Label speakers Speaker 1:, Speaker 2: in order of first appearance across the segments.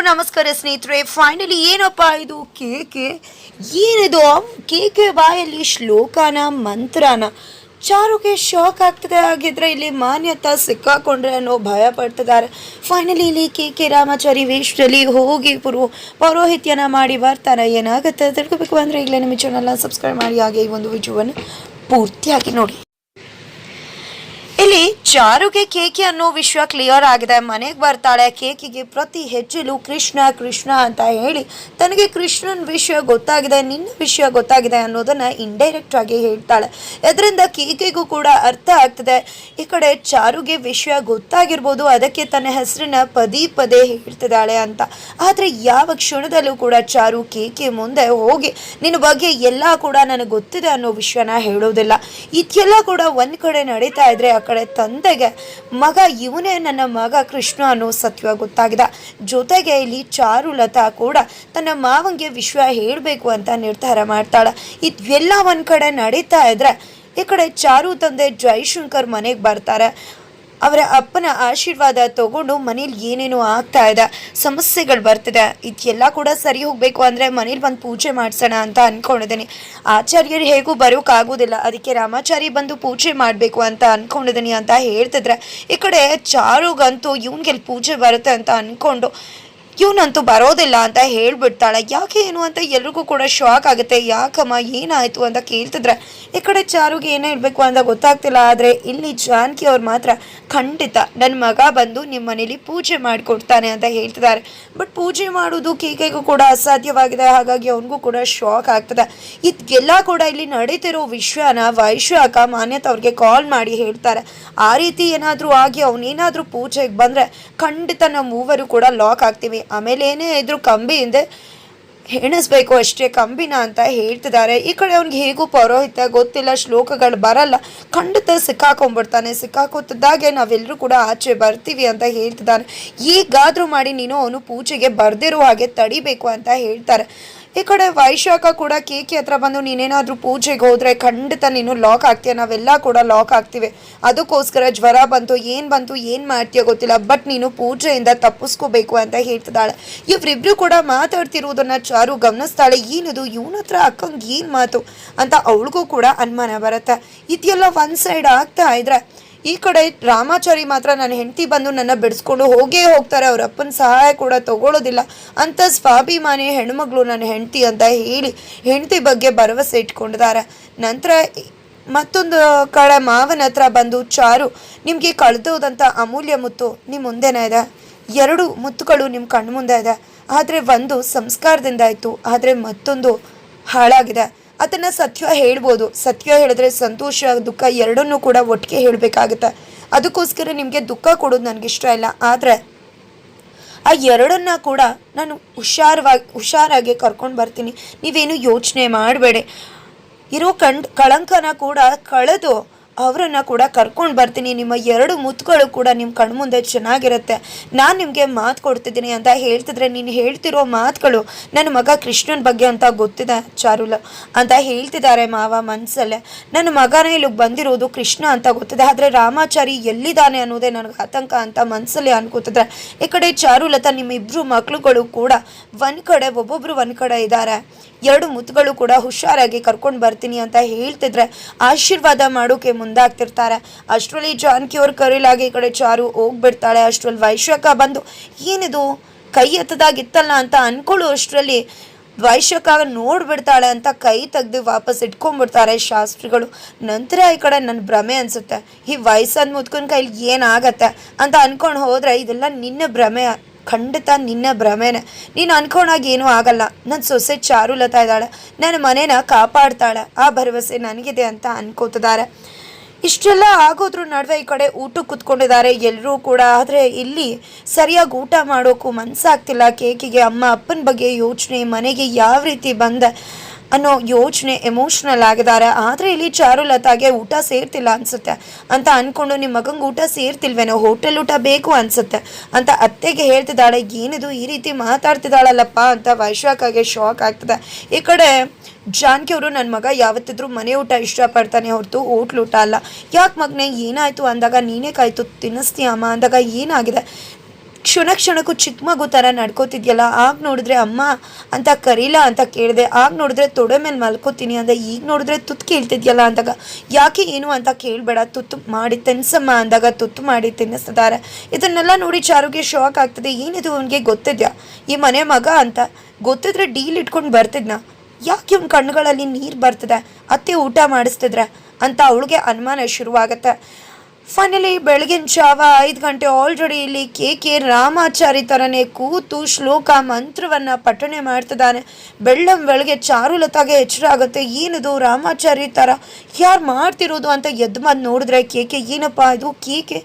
Speaker 1: ನಮಸ್ಕಾರ ಸ್ನೇಹಿತರೆ. ಫೈನಲಿ ಏನಪ್ಪ ಇದು ಕೇಕೆ, ಏನಿದು ಕೇಕೆ ಬಾಯಲ್ಲಿ ಶ್ಲೋಕನ ಮಂತ್ರನ. ಚಾರುಗೆ ಶಾಕ್ ಆಗ್ತದೆ. ಆಗಿದ್ರೆ ಇಲ್ಲಿ ಮಾನ್ಯತಾ ಸಿಕ್ಕಾಕೊಂಡ್ರೆ ಅನ್ನೋ ಭಯ ಪಡ್ತಿದ್ದಾರೆ. ಫೈನಲಿ ಇಲ್ಲಿ ಕೇಕೆ ರಾಮಾಚಾರಿ ವೇಷದಲ್ಲಿ ಹೋಗಿ ಪೌರೋಹಿತ್ಯನ ಮಾಡಿ ಬರ್ತಾರೆ. ಏನಾಗುತ್ತೆ ತಿಳ್ಕೊಬೇಕು ಅಂದರೆ ಈಗಲೇ ನಿಮ್ಮ ಚಾನಲ್ನ ಸಬ್ಸ್ಕ್ರೈಬ್ ಮಾಡಿ, ಹಾಗೆ ಈ ಒಂದು ವಿಡಿಯೋವನ್ನು ಪೂರ್ತಿಯಾಗಿ ನೋಡಿ. ಇಲ್ಲಿ ಚಾರುಗೆ ಕೇಕೆ ಅನ್ನೋ ವಿಷಯ ಕ್ಲಿಯರ್ ಆಗಿದೆ. ಮನೆಗೆ ಬರ್ತಾಳೆ. ಕೇಕಿಗೆ ಪ್ರತಿ ಹೆಜ್ಜೆಲು ಕೃಷ್ಣ ಕೃಷ್ಣ ಅಂತ ಹೇಳಿ ತನಗೆ ಕೃಷ್ಣನ ವಿಷಯ ಗೊತ್ತಾಗಿದೆ, ನಿನ್ನ ವಿಷಯ ಗೊತ್ತಾಗಿದೆ ಅನ್ನೋದನ್ನ ಇಂಡೈರೆಕ್ಟ್ ಆಗಿ ಹೇಳ್ತಾಳೆ. ಇದರಿಂದ ಕೇಕಿಗೂ ಕೂಡ ಅರ್ಥ ಆಗ್ತದೆ ಈ ಕಡೆ ಚಾರುಗೆ ವಿಷಯ ಗೊತ್ತಾಗಿರ್ಬೋದು, ಅದಕ್ಕೆ ತನ್ನ ಹೆಸರನ್ನ ಪದೇ ಪದೇ ಹೇಳ್ತಿದ್ದಾಳೆ ಅಂತ. ಆದರೆ ಯಾವ ಕ್ಷಣದಲ್ಲೂ ಕೂಡ ಚಾರು ಕೇಕೆ ಮುಂದೆ ಹೋಗಿ ನಿನ್ನ ಬಗ್ಗೆ ಎಲ್ಲ ಕೂಡ ನನಗೆ ಗೊತ್ತಿದೆ ಅನ್ನೋ ವಿಷಯನ ಹೇಳೋದಿಲ್ಲ. ಇದೆಲ್ಲ ಕೂಡ ಒಂದ್ ಕಡೆ ನಡೀತಾ ಇದ್ರೆ ಆ ಕಡೆ ತಂದೆಗೆ ಮಗ ಇವನೇ ನನ್ನ ಮಗ ಕೃಷ್ಣ ಅನ್ನೋ ಸತ್ಯ ಗೊತ್ತಾಗಿದೆ. ಜೊತೆಗೆ ಇಲ್ಲಿ ಚಾರುಲತಾ ಕೂಡ ತನ್ನ ಮಾವಂಗೆ ವಿಷಯ ಹೇಳಬೇಕು ಅಂತ ನಿರ್ಧಾರ ಮಾಡ್ತಾಳೆ. ಇದೆಲ್ಲ ಒಂದ್ ಕಡೆ ನಡೀತಾ ಇದ್ರೆ ಈ ಕಡೆ ಚಾರು ತಂದೆ ಜೈಶಂಕರ್ ಮನೆಗೆ ಬರ್ತಾರೆ. ಅವರ ಅಪ್ಪನ ಆಶೀರ್ವಾದ ತಗೊಂಡು ಮನೇಲಿ ಏನೇನೋ ಆಗ್ತಾ ಇದೆ, ಸಮಸ್ಯೆಗಳು ಬರ್ತಿದೆ, ಇದೆಲ್ಲ ಕೂಡ ಸರಿ ಹೋಗ್ಬೇಕು ಅಂದರೆ ಮನೇಲಿ ಒಂದು ಪೂಜೆ ಮಾಡಿಸೋಣ ಅಂತ ಅಂದ್ಕೊಂಡಿದ್ದೀನಿ. ಆಚಾರ್ಯರು ಹೇಗೂ ಬರೋಕ್ಕಾಗೋದಿಲ್ಲ, ಅದಕ್ಕೆ ರಾಮಾಚಾರಿ ಬಂದು ಪೂಜೆ ಮಾಡಬೇಕು ಅಂತ ಅಂದ್ಕೊಂಡಿದ್ದೀನಿ ಅಂತ ಹೇಳ್ತಿದ್ರೆ ಈ ಕಡೆ ಚಾರುಗಂತೂ ಇವನ್ಗೆಲ್ಲಿ ಪೂಜೆ ಬರುತ್ತೆ ಅಂತ ಅಂದ್ಕೊಂಡು ಇವನಂತೂ ಬರೋದಿಲ್ಲ ಅಂತ ಹೇಳ್ಬಿಡ್ತಾಳೆ. ಯಾಕೆ ಏನು ಅಂತ ಎಲ್ರಿಗೂ ಕೂಡ ಶಾಕ್ ಆಗುತ್ತೆ. ಯಾಕಮ್ಮ ಏನಾಯಿತು ಅಂತ ಕೇಳ್ತಿದ್ರೆ ಈ ಕಡೆ ಚಾರುಗೆ ಏನೇ ಇರಬೇಕು ಅಂತ ಗೊತ್ತಾಗ್ತಿಲ್ಲ. ಆದರೆ ಇಲ್ಲಿ ಜಾನಕಿ ಅವ್ರು ಮಾತ್ರ ಖಂಡಿತ ನನ್ನ ಮಗ ಬಂದು ನಿಮ್ಮ ಮನೇಲಿ ಪೂಜೆ ಮಾಡಿಕೊಡ್ತಾನೆ ಅಂತ ಹೇಳ್ತಿದ್ದಾರೆ. ಬಟ್ ಪೂಜೆ ಮಾಡೋದು ಕೇಕೆಗೂ ಕೂಡ ಅಸಾಧ್ಯವಾಗಿದೆ. ಹಾಗಾಗಿ ಅವನಿಗೂ ಕೂಡ ಶಾಕ್ ಆಗ್ತದೆ. ಇದೆಲ್ಲ ಕೂಡ ಇಲ್ಲಿ ನಡೀತಿರೋ ವಿಷಯನ ವೈಶಾಖ ಮಾನ್ಯತಾ ಅವ್ರಿಗೆ ಕಾಲ್ ಮಾಡಿ ಹೇಳ್ತಾರೆ. ಆ ರೀತಿ ಏನಾದರೂ ಆಗಿ ಅವನೇನಾದರೂ ಪೂಜೆಗೆ ಬಂದರೆ ಖಂಡಿತ ನಾವು ಮೂವರು ಕೂಡ ಲಾಕ್ ಆಗ್ತೀವಿ. ಆಮೇಲೆ ಏನೇ ಇದ್ರು ಕಂಬಿಯಿಂದ ಹೆಣಿಸ್ಬೇಕು ಅಷ್ಟೇ ಕಂಬಿನ ಅಂತ ಹೇಳ್ತಿದ್ದಾರೆ. ಈ ಕಡೆ ಅವ್ನಿಗೆ ಹೇಗೂ ಪೌರೋಹಿತ್ಯ ಗೊತ್ತಿಲ್ಲ, ಶ್ಲೋಕಗಳು ಬರಲ್ಲ, ಖಂಡಿತ ಸಿಕ್ಕಾಕೊಂಡ್ಬಿಡ್ತಾನೆ. ಸಿಕ್ಕಾಕೋತಿದ್ದಾಗೆ ನಾವೆಲ್ಲರೂ ಕೂಡ ಆಚೆ ಬರ್ತೀವಿ ಅಂತ ಹೇಳ್ತಿದ್ದಾನೆ. ಈಗಾದರೂ ಮಾಡಿ ನೀನು ಅವನು ಪೂಜೆಗೆ ಬರ್ದಿರೋ ಹಾಗೆ ತಡಿಬೇಕು ಅಂತ ಹೇಳ್ತಾರೆ. ಈ ಕಡೆ ವೈಶಾಖ ಕೂಡ ಕೇಕೆ ಹತ್ರ ಬಂದು ನೀನೇನಾದರೂ ಪೂಜೆಗೆ ಹೋದರೆ ಖಂಡಿತ ನೀನು ಲಾಕ್ ಆಗ್ತೀಯ, ನಾವೆಲ್ಲ ಕೂಡ ಲಾಕ್ ಆಗ್ತೀವಿ, ಅದಕ್ಕೋಸ್ಕರ ಜ್ವರ ಬಂತು ಏನು ಮಾಡ್ತೀಯ ಗೊತ್ತಿಲ್ಲ, ಬಟ್ ನೀನು ಪೂಜೆಯಿಂದ ತಪ್ಪಿಸ್ಕೋಬೇಕು ಅಂತ ಹೇಳ್ತಿದ್ದಾಳೆ. ಇವರಿಬ್ರು ಕೂಡ ಮಾತಾಡ್ತಿರೋದನ್ನ ಚಾರು ಗಮನಿಸ್ತಾಳೆ. ಏನಿದು ಇವನ ಹತ್ರ ಅಕ್ಕಂಗೆ ಏನು ಮಾತು ಅಂತ ಅವಳಿಗೂ ಕೂಡ ಅನುಮಾನ ಬರುತ್ತೆ. ಇದೆಲ್ಲ ಒನ್ ಸೈಡ್ ಆಗ್ತಾ ಇದ್ರೆ ಈ ಕಡೆ ರಾಮಾಚಾರಿ ಮಾತ್ರ ನನ್ನ ಹೆಂಡತಿ ಬಂದು ನನ್ನ ಬಿಡಿಸ್ಕೊಂಡು ಹೋಗೇ ಹೋಗ್ತಾರೆ, ಅವ್ರ ಅಪ್ಪನ ಸಹಾಯ ಕೂಡ ತಗೊಳ್ಳೋದಿಲ್ಲ ಅಂತ ಸ್ವಾಭಿಮಾನಿ ಹೆಣ್ಮಗಳು ನನ್ನ ಹೆಂಡತಿ ಅಂತ ಹೇಳಿ ಹೆಂಡತಿ ಬಗ್ಗೆ ಭರವಸೆ ಇಟ್ಕೊಂಡಿದ್ದಾರೆ. ನಂತರ ಮತ್ತೊಂದು ಕಡೆ ಮಾವನ ಹತ್ರ ಬಂದು ಚಾರು ನಿಮಗೆ ಕಳೆದೋದಂಥ ಅಮೂಲ್ಯ ಮುತ್ತು ನಿಮ್ಮ ಮುಂದೆನೇ ಇದೆ, 2 ಮುತ್ತುಗಳು ನಿಮ್ಮ ಕಣ್ಣು ಮುಂದೆ ಇದೆ. ಆದರೆ ಒಂದು ಸಂಸ್ಕಾರದಿಂದ ಆಯಿತು, ಆದರೆ ಮತ್ತೊಂದು ಹಾಳಾಗಿದೆ. ಅದನ್ನು ಸತ್ಯ ಹೇಳ್ಬೋದು, ಸತ್ಯ ಹೇಳಿದ್ರೆ ಸಂತೋಷ ದುಃಖ ಎರಡನ್ನೂ ಕೂಡ ಒಟ್ಟಿಗೆ ಹೇಳಬೇಕಾಗುತ್ತೆ. ಅದಕ್ಕೋಸ್ಕರ ನಿಮಗೆ ದುಃಖ ಕೊಡೋದು ನನಗಿಷ್ಟ ಇಲ್ಲ, ಆದರೆ ಆ ಎರಡನ್ನ ಕೂಡ ನಾನು ಹುಷಾರಾಗಿ ಕರ್ಕೊಂಡು ಬರ್ತೀನಿ, ನೀವೇನು ಯೋಚನೆ ಮಾಡಬೇಡಿ. ಇರೋ ಕಳಂಕನ ಕೂಡ ಕಳೆದು ಅವರನ್ನು ಕೂಡ ಕರ್ಕೊಂಡು ಬರ್ತೀನಿ. ನಿಮ್ಮ 2 ಮುತ್ತುಗಳು ಕೂಡ ನಿಮ್ಮ ಕಣ್ಮುಂದೆ ಚೆನ್ನಾಗಿರುತ್ತೆ. ನಾನು ನಿಮಗೆ ಮಾತು ಕೊಡ್ತಿದ್ದೀನಿ ಅಂತ ಹೇಳ್ತಿದ್ರೆ ನೀನು ಹೇಳ್ತಿರೋ ಮಾತುಗಳು ನನ್ನ ಮಗ ಕೃಷ್ಣನ ಬಗ್ಗೆ ಅಂತ ಗೊತ್ತಿದೆ ಚಾರುಲ ಅಂತ ಹೇಳ್ತಿದ್ದಾರೆ ಮಾವ ಮನಸ್ಸಲ್ಲೇ. ನನ್ನ ಮಗನೇ ಇಲ್ಲಿಗೆ ಬಂದಿರೋದು ಕೃಷ್ಣ ಅಂತ ಗೊತ್ತಿದೆ, ಆದರೆ ರಾಮಾಚಾರಿ ಎಲ್ಲಿದ್ದಾನೆ ಅನ್ನೋದೇ ನನಗೆ ಆತಂಕ ಅಂತ ಮನಸ್ಸಲ್ಲಿ ಅನ್ಕೋತಿದ್ರೆ ಈ ಕಡೆ ಚಾರುಲತಾ ನಿಮ್ಮಿಬ್ಬರು ಮಕ್ಕಳುಗಳು ಕೂಡ ಒಬ್ಬೊಬ್ರು ಒಂದು ಕಡೆ ಇದ್ದಾರೆ. 2 ಮುತ್ತುಗಳು ಕೂಡ ಹುಷಾರಾಗಿ ಕರ್ಕೊಂಡು ಬರ್ತೀನಿ ಅಂತ ಹೇಳ್ತಿದ್ರೆ ಆಶೀರ್ವಾದ ಮಾಡೋಕೆ ಮುಂದಾಗ್ತಿರ್ತಾರೆ. ಅಷ್ಟರಲ್ಲಿ ಜಾನಕಿ ಅವ್ರ ಕರೀಲಾಗಿ ಈ ಕಡೆ ಚಾರು ಹೋಗ್ಬಿಡ್ತಾಳೆ. ಅಷ್ಟರಲ್ಲಿ ವೈಶಾಖ ಬಂದು ಏನಿದು ಕೈ ಎತ್ತದಾಗಿತ್ತಲ್ಲ ಅಂತ ಅನ್ಕೊಳ್ಳೋ ಅಷ್ಟರಲ್ಲಿ ವೈಶಾಖ ನೋಡ್ಬಿಡ್ತಾಳೆ ಅಂತ ಕೈ ತೆಗೆದು ವಾಪಸ್ ಇಟ್ಕೊಂಡ್ಬಿಡ್ತಾರೆ ಶಾಸ್ತ್ರಿಗಳು. ನಂತರ ಈ ಕಡೆ ನನ್ನ ಭ್ರಮೆ ಅನಿಸುತ್ತೆ, ಈ ವಯಸ್ಸಾದ ಮುತ್ಕನ ಕೈಲಿ ಏನಾಗತ್ತೆ ಅಂತ ಅನ್ಕೊಂಡು ಹೋದರೆ ಇದೆಲ್ಲ ನಿನ್ನ ಭ್ರಮೆ, ಖಂಡಿತ ನಿನ್ನ ಭ್ರಮೆನೆ, ನೀನು ಅನ್ಕೊಂಡಾಗ ಏನೂ ಆಗಲ್ಲ. ನನ್ನ ಸೊಸೆ ಚಾರುಲತಾ ಇದ್ದಾಳೆ, ನನ್ನ ಮನೇನ ಕಾಪಾಡ್ತಾಳೆ, ಆ ಭರವಸೆ ನನಗಿದೆ ಅಂತ ಅನ್ಕೋತಿದ್ದಾರೆ. ಇಷ್ಟೆಲ್ಲ ಆಗೋದ್ರ ನಡುವೆ ಈ ಕಡೆ ಊಟಕ್ಕೆ ಕೂತ್ಕೊಂಡಿದ್ದಾರೆ ಎಲ್ಲರೂ ಕೂಡ. ಆದರೆ ಇಲ್ಲಿ ಸರಿಯಾಗಿ ಊಟ ಮಾಡೋಕ್ಕೂ ಮನಸ್ಸಾಗ್ತಿಲ್ಲ ಕೇಕಿಗೆ. ಅಮ್ಮ ಅಪ್ಪನ ಬಗ್ಗೆ ಯೋಚನೆ, ಮನೆಗೆ ಯಾವ ರೀತಿ ಬಂದೆ ಅನ್ನೋ ಯೋಚನೆ, ಎಮೋಷ್ನಲ್ ಆಗಿದ್ದಾರೆ. ಆದರೆ ಇಲ್ಲಿ ಚಾರುಲತಾಗೆ ಊಟ ಸೇರ್ತಿಲ್ಲ ಅನಿಸುತ್ತೆ ಅಂತ ಅಂದ್ಕೊಂಡು ನಿಮ್ಮ ಮಗಂಗೆ ಊಟ ಸೇರ್ತಿಲ್ವೇನೋ, ಹೋಟೆಲ್ ಊಟ ಬೇಕು ಅನಿಸುತ್ತೆ ಅಂತ ಅತ್ತೆಗೆ ಹೇಳ್ತಿದ್ದಾಳೆ. ಏನಿದು ಈ ರೀತಿ ಮಾತಾಡ್ತಿದ್ದಾಳಲ್ಲಪ್ಪ ಅಂತ ವೈಶಾಖಗೆ ಶಾಕ್ ಆಗ್ತದೆ. ಈ ಕಡೆ ಜಾನಕಿ ಅವರು ನನ್ನ ಮಗ ಯಾವತ್ತಿದ್ರೂ ಮನೆ ಊಟ ಇಷ್ಟಪಡ್ತಾನೆ ಹೊರತು ಹೋಟ್ಲ್ ಊಟ ಅಲ್ಲ. ಯಾಕೆ ಮಗನೇ ಏನಾಯಿತು ಅಂದಾಗ ನೀನೇ ಕಾಯ್ತು ತಿನ್ನಿಸ್ತೀಯ ಅಮ್ಮ ಅಂದಾಗ ಏನಾಗಿದೆ ಕ್ಷಣಕ್ಕೂ ಚಿಕ್ಕ ಮಗು ಥರ ನಡ್ಕೋತಿದ್ಯಲ್ಲ, ಆಗ ನೋಡಿದ್ರೆ ಅಮ್ಮ ಅಂತ ಕರೀಲ ಅಂತ ಕೇಳಿದೆ, ಆಗ ನೋಡಿದ್ರೆ ತೊಡೆ ಮೇಲೆ ಮಲ್ಕೋತೀನಿ ಅಂದೆ, ಈಗ ನೋಡಿದ್ರೆ ತುತ್ತು ಕೇಳ್ತಿದ್ಯಲ್ಲ ಅಂದಾಗ ಯಾಕೆ ಏನು ಅಂತ ಕೇಳಬೇಡ, ತುತ್ತು ಮಾಡಿ ತಿನ್ಸಮ್ಮ ಅಂದಾಗ ತುತ್ತು ಮಾಡಿ ತಿನ್ನಿಸ್ತಿದ್ದಾರೆ. ಇದನ್ನೆಲ್ಲ ನೋಡಿ ಚಾರುಗೆ ಶಾಕ್ ಆಗ್ತದೆ. ಏನಿದು ಅವನಿಗೆ ಗೊತ್ತಿದ್ಯಾ ಈ ಮನೆ ಮಗ ಅಂತ? ಗೊತ್ತಿದ್ರೆ ಡೀಲ್ ಇಟ್ಕೊಂಡು ಬರ್ತಿದ್ನ, ಯಾಕೆ ಇವ್ನ ಕಣ್ಣುಗಳಲ್ಲಿ ನೀರು ಬರ್ತದೆ, ಅತ್ತೆ ಊಟ ಮಾಡಿಸ್ತಿದ್ರೆ ಅಂತ ಅವಳಿಗೆ ಅನುಮಾನ ಶುರುವಾಗತ್ತೆ. ಫೈನಲಿ ಬೆಳಗಿನ ಜಾವ 5 ಗಂಟೆ ಆಲ್ರೆಡಿ ಇಲ್ಲಿ ಕೆ ರಾಮಾಚಾರಿ ಥರನೇ ಕೂತು ಶ್ಲೋಕ ಮಂತ್ರವನ್ನು ಪಠಣೆ ಮಾಡ್ತಿದ್ದಾನೆ. ಬೆಳಗ್ಗೆ ಚಾರುಲತಾಗೆ ಎಚ್ಚರ ಆಗುತ್ತೆ, ಏನಿದು ರಾಮಾಚಾರಿ ಥರ ಯಾರು ಮಾಡ್ತಿರೋದು ಅಂತ ಎದ್ದು ಬಂದು ನೋಡಿದ್ರೆ ಕೆ ಏನಪ್ಪ ಇದು ಕೆ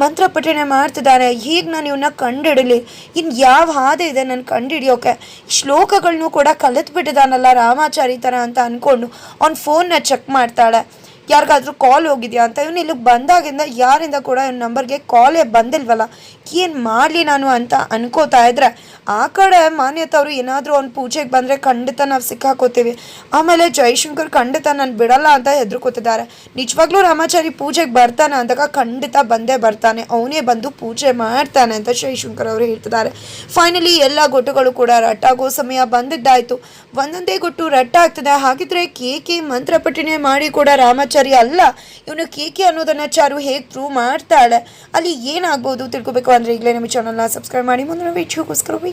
Speaker 1: ಮಂತ್ರ ಪಠಣೆ ಮಾಡ್ತಿದ್ದಾನೆ, ಹೀಗೆ ನಾನು ಇವನ್ನ ಕಂಡುಹಿಡಲಿ, ಇನ್ನು ಯಾವ ಹಾದೆ ಇದೆ ನಾನು ಕಂಡುಹಿಡಿಯೋಕೆ, ಶ್ಲೋಕಗಳನ್ನೂ ಕೂಡ ಕಲಿತ್ಬಿಟ್ಟಿದ್ದಾನಲ್ಲ ರಾಮಾಚಾರಿ ಥರ ಅಂತ ಅಂದ್ಕೊಂಡು ಅವ್ನ ಫೋನ್ನ ಚೆಕ್ ಮಾಡ್ತಾಳೆ. ಯಾರಿಗಾದ್ರೂ ಕಾಲ್ ಹೋಗಿದ್ಯಾ ಅಂತ. ಇವನು ಇಲ್ಲಿಗೆ ಬಂದಾಗಿಂದ ಯಾರಿಂದ ಕೂಡ ಇವನ ನಂಬರ್ಗೆ ಕಾಲೇ ಬಂದಿಲ್ವಲ್ಲ, ಏನು ಮಾಡಲಿ ನಾನು ಅಂತ ಅನ್ಕೋತಾ ಇದ್ರೆ ಆ ಕಡೆ ಮಾನ್ಯತವರು ಏನಾದರೂ ಅವ್ನ ಪೂಜೆಗೆ ಬಂದರೆ ಖಂಡಿತ ನಾವು ಸಿಕ್ಕಾಕೋತೀವಿ, ಆಮೇಲೆ ಜೈಶಂಕರ್ ಖಂಡಿತ ನಾನು ಬಿಡಲ್ಲ ಅಂತ ಹೆದರ್ಕೋತಿದ್ದಾರೆ. ನಿಜವಾಗ್ಲೂ ರಾಮಾಚಾರಿ ಪೂಜೆಗೆ ಬರ್ತಾನೆ ಅಂದಾಗ ಖಂಡಿತ ಬಂದೇ ಬರ್ತಾನೆ, ಅವನೇ ಬಂದು ಪೂಜೆ ಮಾಡ್ತಾನೆ ಅಂತ ಜೈಶಂಕರ್ ಅವರು ಹೇಳ್ತಿದ್ದಾರೆ. ಫೈನಲಿ ಎಲ್ಲ ಗೊಟ್ಟುಗಳು ಕೂಡ ರಟ್ಟಾಗೋ ಸಮಯ ಬಂದಿದ್ದಾಯಿತು. ಒಂದೊಂದೇ ಗೊಟ್ಟು ರಟ್ಟಾಗ್ತದೆ. ಹಾಗಿದ್ರೆ ಕೆ ಮಂತ್ರ ಪಠಣೆ ಮಾಡಿ ಕೂಡ ರಾಮಾಚಾರಿ ಅಲ್ಲ, ಇವನು ಕೆ ಅನ್ನೋದನ್ನ ಚಾರು ಹೇಗೆ ಪ್ರೂವ್ ಮಾಡ್ತಾಳೆ, ಅಲ್ಲಿ ಏನಾಗ್ಬೋದು ತಿಳ್ಕೊಬೇಕು ಅಂದರೆ ಈಗಲೇ ನಮ್ಮ ಚಾನಲ್ನ ಸಬ್ಸ್ಕ್ರೈಬ್ ಮಾಡಿ ಮುಂದಿನ ವಿಡಿಯೋಗೋಸ್ಕರ ವೇಟ್ ಮಾಡಿ.